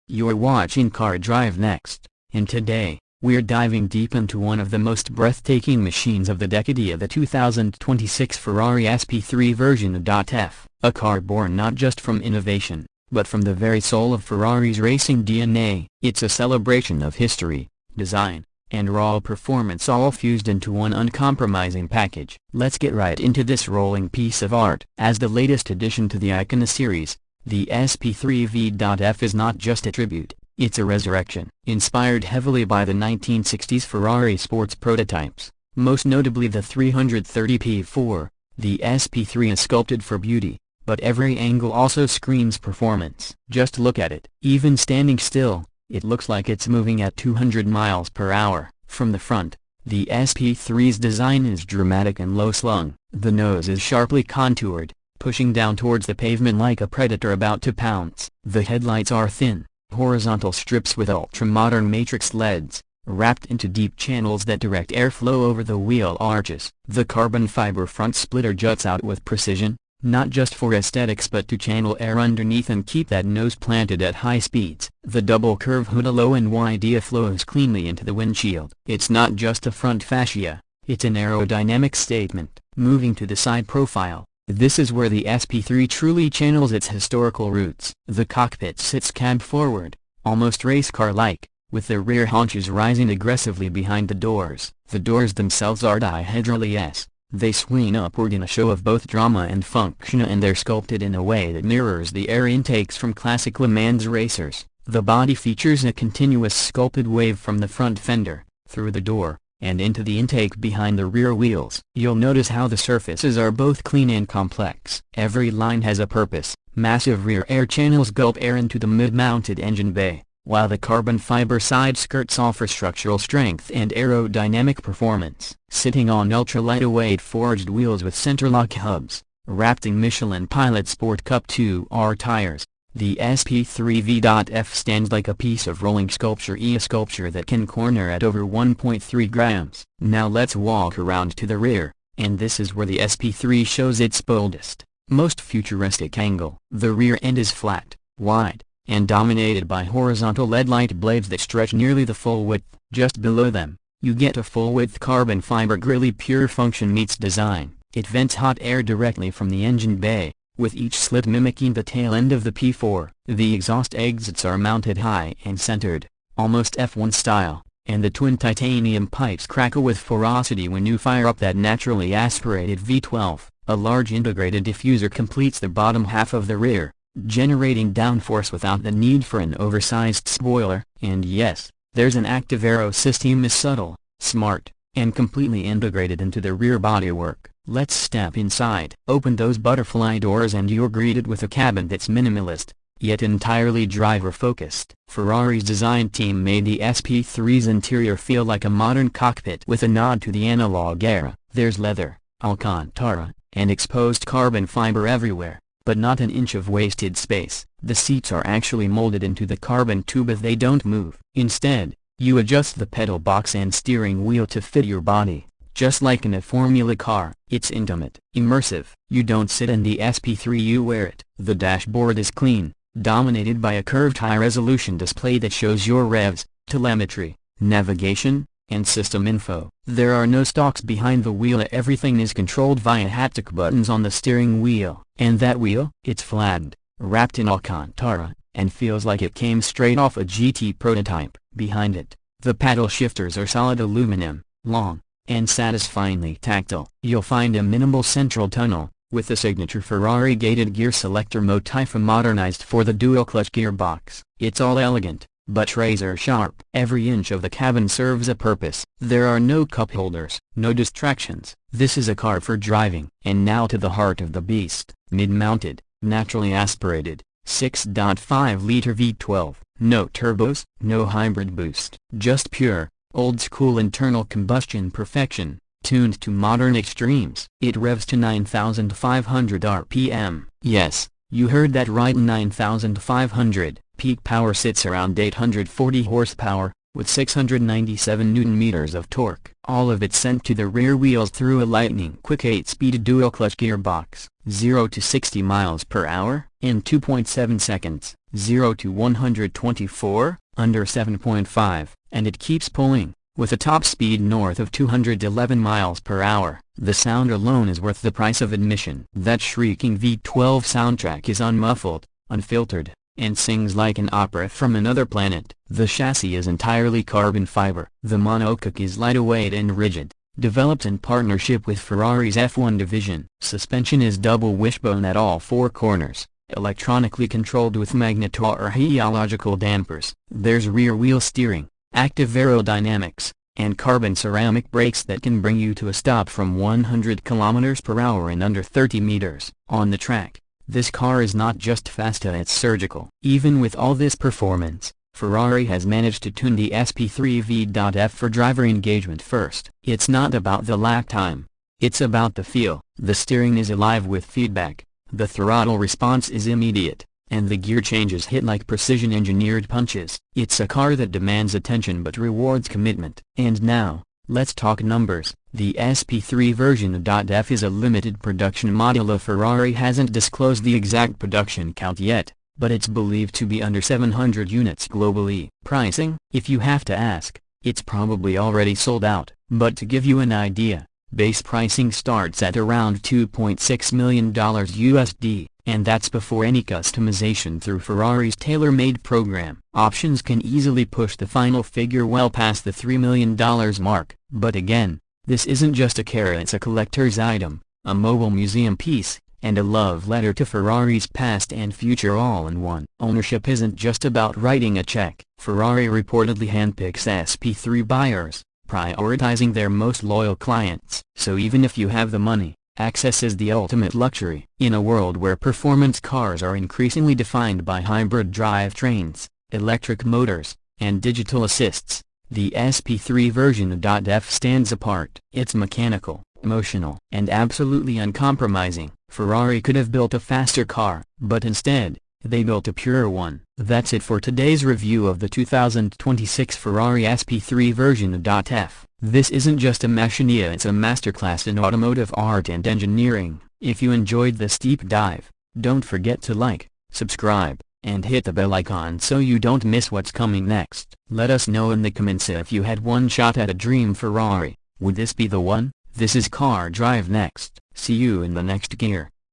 You're watching Car Drive Next, and today, we're diving deep into one of the most breathtaking machines of the decade, the 2026 Ferrari SP3 v.F, a car born not just from innovation, but from the very soul of Ferrari's racing DNA. It's a celebration of history, design, and raw performance all fused into one uncompromising package. Let's get right into this rolling piece of art. As the latest addition to the Icona series, the SP3 v.F is not just a tribute, it's a resurrection. Inspired heavily by the 1960s Ferrari sports prototypes, most notably the 330 P4, the SP3 is sculpted for beauty, but every angle also screams performance. Just look at it. Even standing still, it looks like it's moving at 200 miles per hour. From the front, the SP3's design is dramatic and low-slung. The nose is sharply contoured, pushing down towards the pavement like a predator about to pounce. The headlights are thin, horizontal strips with ultra-modern matrix LEDs, wrapped into deep channels that direct airflow over the wheel arches. The carbon fiber front splitter juts out with precision, not just for aesthetics but to channel air underneath and keep that nose planted at high speeds. The double curve hood low and wide flows cleanly into the windshield. It's not just a front fascia, it's an aerodynamic statement. Moving to the side profile, this is where the SP3 truly channels its historical roots. The cockpit sits cab forward, almost race car-like, with the rear haunches rising aggressively behind the doors. The doors themselves are dihedral-less. They swing upward in a show of both drama and function, and they're sculpted in a way that mirrors the air intakes from classic Le Mans racers. The body features a continuous sculpted wave from the front fender, through the door, and into the intake behind the rear wheels. You'll notice how the surfaces are both clean and complex. Every line has a purpose. Massive rear air channels gulp air into the mid-mounted engine bay, while the carbon fiber side skirts offer structural strength and aerodynamic performance. Sitting on ultra-lightweight forged wheels with center-lock hubs, wrapped in Michelin Pilot Sport Cup 2R tires, the SP3 v.F stands like a piece of rolling sculpture, a sculpture that can corner at over 1.3 grams. Now let's walk around to the rear, and this is where the SP3 shows its boldest, most futuristic angle. The rear end is flat, wide, and dominated by horizontal LED light blades that stretch nearly the full width. Just below them, you get a full-width carbon fiber grille. Pure function meets design. It vents hot air directly from the engine bay, with each slit mimicking the tail end of the P4. The exhaust exits are mounted high and centered, almost F1 style, and the twin titanium pipes crackle with ferocity when you fire up that naturally aspirated V12. A large integrated diffuser completes the bottom half of the rear, generating downforce without the need for an oversized spoiler. And yes, there's an active aero system, is subtle, smart, and completely integrated into the rear bodywork. Let's step inside. Open those butterfly doors and you're greeted with a cabin that's minimalist, yet entirely driver-focused. Ferrari's design team made the SP3's interior feel like a modern cockpit with a nod to the analog era. There's leather, Alcantara, and exposed carbon fiber everywhere, but not an inch of wasted space. The seats are actually molded into the carbon tube, they don't move. Instead, you adjust the pedal box and steering wheel to fit your body, just like in a Formula car. It's intimate, immersive. You don't sit in the SP3, you wear it. The dashboard is clean, dominated by a curved high-resolution display that shows your revs, telemetry, navigation, and system info. There are no stalks behind the wheel. Everything is controlled via haptic buttons on the steering wheel. And that wheel? It's flattened, wrapped in Alcantara, and feels like it came straight off a GT prototype. Behind it, the paddle shifters are solid aluminum, long, and satisfyingly tactile. You'll find a minimal central tunnel, with the signature Ferrari gated gear selector motif modernized for the dual-clutch gearbox. It's all elegant, but razor sharp. Every inch of the cabin serves a purpose. There are no cup holders, no distractions. This is a car for driving. And now to the heart of the beast. Mid-mounted, naturally aspirated, 6.5-liter V12. No turbos, no hybrid boost. Just pure, old-school internal combustion perfection, tuned to modern extremes. It revs to 9,500 RPM. Yes, you heard that right, 9,500. Peak power sits around 840 horsepower, with 697 Nm of torque. All of it sent to the rear wheels through a lightning-quick 8-speed dual-clutch gearbox. 0 to 60 miles per hour in 2.7 seconds. 0 to 124 under 7.5, and it keeps pulling, with a top speed north of 211 miles per hour. The sound alone is worth the price of admission. That shrieking V12 soundtrack is unmuffled, unfiltered, and sings like an opera from another planet. The chassis is entirely carbon fiber. The monocoque is lightweight and rigid, developed in partnership with Ferrari's F1 division. Suspension is double wishbone at all four corners, electronically controlled with magneto or heliological dampers. There's rear-wheel steering, active aerodynamics, and carbon ceramic brakes that can bring you to a stop from 100 km per hour in under 30 meters. On the track, this car is not just fast, it's surgical. Even with all this performance, Ferrari has managed to tune the SP3 v.F for driver engagement first. It's not about the lap time, it's about the feel. The steering is alive with feedback, the throttle response is immediate, and the gear changes hit like precision-engineered punches. It's a car that demands attention but rewards commitment. And now, let's talk numbers. The SP3 version.F is a limited production model. LaFerrari hasn't disclosed the exact production count yet, but it's believed to be under 700 units globally. Pricing? If you have to ask, it's probably already sold out. But to give you an idea, base pricing starts at around $2.6 million USD, and that's before any customization through Ferrari's tailor-made program. Options can easily push the final figure well past the $3 million mark. But again, this isn't just a car, it's a collector's item, a mobile museum piece, and a love letter to Ferrari's past and future all in one. Ownership isn't just about writing a check. Ferrari reportedly handpicks SP3 buyers, prioritizing their most loyal clients. So even if you have the money, access is the ultimate luxury. In a world where performance cars are increasingly defined by hybrid drivetrains, electric motors, and digital assists, the SP3 version.F stands apart. It's mechanical, emotional, and absolutely uncompromising. Ferrari could have built a faster car, but instead, they built a pure one. That's it for today's review of the 2026 Ferrari SP3 version.F. This isn't just a machine, it's a masterclass in automotive art and engineering. If you enjoyed this deep dive, don't forget to like, subscribe, and hit the bell icon so you don't miss what's coming next. Let us know in the comments if you had one shot at a dream Ferrari. Would this be the one? This is Car Drive Next. See you in the next gear.